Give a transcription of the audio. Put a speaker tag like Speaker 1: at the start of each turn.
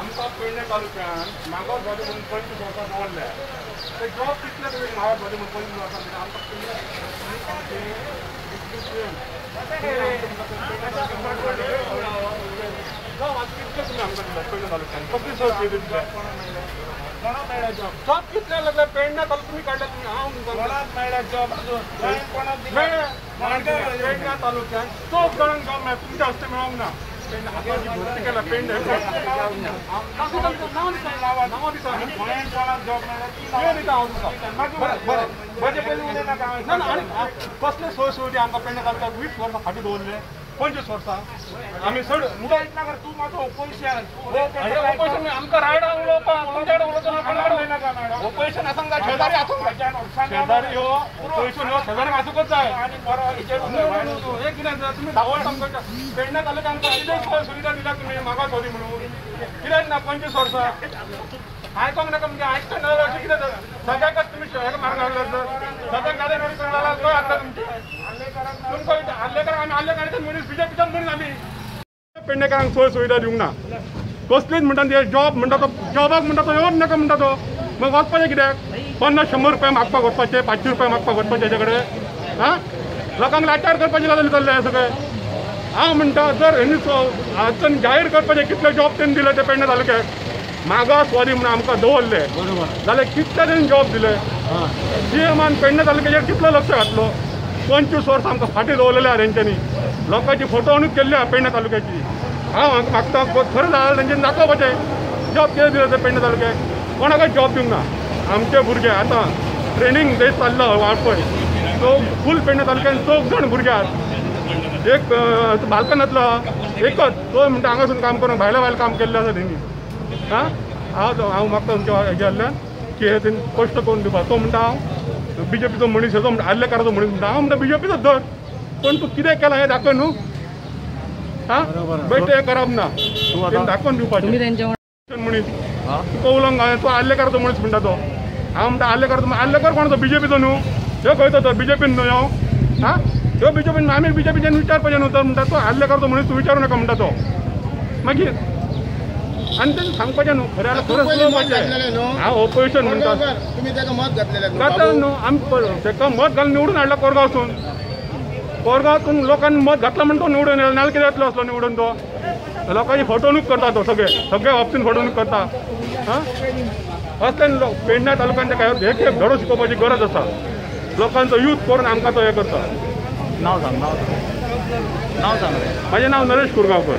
Speaker 1: आमकां पेडणे तालुक्यात मागासवादी म्हणून 25 वर्सां दवरल्या ते जॉब कितले तुवें मागासवादी म्हणून 25 वर्सां दिले आमकां जॉब आज कितले तुमी आमकां दिले पेडणे तालुक्यात कसली सोय दिले कोणाक मेळ्ळा जॉब कितले लागले पेडणे तालुक्यात तुमी काडले तुमी हांव कोणाक मेळ्ळा जॉब पेडणे तालुक्यात 4 जाणांक जॉब मेळ्ळा तुमच्या हस्ते मेळोंक ना भरती केला पेंड कसले सोय सुविधा आमकां पेंड घालता 20 वर्सां फाटीं दवरले 25 वर्सां आमी चड तूं म्हाजो ओपोजिशन आमकां रायडा उलोवपाक तुमच्या कडेन उलोवचो ओपोजिशन आसा शेजारी आसूंक शेजारी हो ओपोजिशन हो शेजारी आसूंकच जाय हे कितें तुमी दावळ आमकां पेडणे तालुक्यात आमकां कितें सोय सुविधा दिल्या तुमी मागासवादी म्हणून कित्याक ना 25 वर्सां आयकोंक नाका म्हणजे आयकता ना अशें कितें सगळ्याकच तुमी हेका मारगार सगळ्याक गाडी रोडी करला खंय हाडटा तुमचे तुमकां आल्लेकारांक आमी आल्लेकारांचे मनीस बीजेपीच्यान मनीस आमी पेडणेकारांक सोय सुविधा दिवंक ना कसलीच म्हणटा ते जॉब म्हणटा तो जॉबाक म्हणटा तो येवंक नाका म्हणटा तो मग वचपाचें कित्याक 50-100 रुपया मागपाक वचपाचें 500 रुपया मागपाक वचपाचें हेजे कडेन हां लोकांक लाचार करपाचें चल्लें सगळें हांव म्हणटा जर हेणी आजून जाहीर करपाचें कितले जॉब तेणी दिले ते पेडणे तालुक्याक मागासवादी म्हणून आमकां दवरले जाल्यार कितले तेणी जॉब दिले सीएमान पेडणे तालुक्याचेर कितलो लक्ष घातलो 25 वर्सां आमकां फाटीं दवरलेल्या तेंच्यांनी लोकांची फटवणूक केल्ली पेडणे तालुक्याची हांव मागता खरें जाल्यार तेंच्यांनी दाखोवपाचें जॉब कितें दिले ते पेडणे तालुक्याक कोणाकच जॉब दिवंक ना आमचे भुरगे आतां ट्रेनींग बेस चाललो वाळपय तो फूल पेडणे तालुक्यान 4 जाण भुरगे आसात एक बालकनांतलो एकच तो म्हणटा हांगासून काम करून भायल्या काम केल्लें आसा तेणी हां हांव मागता तुमच्या हेजे कडल्यान की हे तेणी स्पश्ट करून दिवपाक तो म्हणटा हांव बीजेपीचो मनीस हेजो म्हणटा आल्लेकाराचो मनीस म्हणटा हांव म्हणटा बीजेपीचोच धर पण तूं कितें केलां हें दाखय न्हू हां बेश्टे हें करप ना तेणी दाखोवन दिवपाचें मनीस तुका उलोवंक तो आल्लेकाराचो मनीस म्हणटा तो हांव म्हणटा आल्लेकार कोणाचो बीजेपीचो न्हू ह्यो खंय तो बीजेपीन न्हू ह्यो हां ह्यो बीजेपीन आमी बीजेपीच्यान विचारपाचें न्हू तर म्हणटा तो आल्लेकाराचो मनीस तूं विचारूं नाका म्हणटा तो मागीर आनी तेणें सांगपाचें न्हू खरें खरें उलोवपाचें हांव ओपोजिशन म्हणटा घातलें न्हू आमी ताका मत घालून निवडून हाडला कोरगांवसून कोरगांवसून लोकांनी मत घातला म्हणून तो निवडून येयला नाल्यार कितें येतलो असलो निवडून तो लोकांची फटवणूक करता तो सगळे बाबतीन फटवणूक करता हां असल्यान पेडणे तालुक्यान ताका एक धडो शिकोवपाची गरज आसा लोकांचो यूथ करून आमकां तो हें करता नांव सांग म्हाजें नांव नरेश कुरगांवकर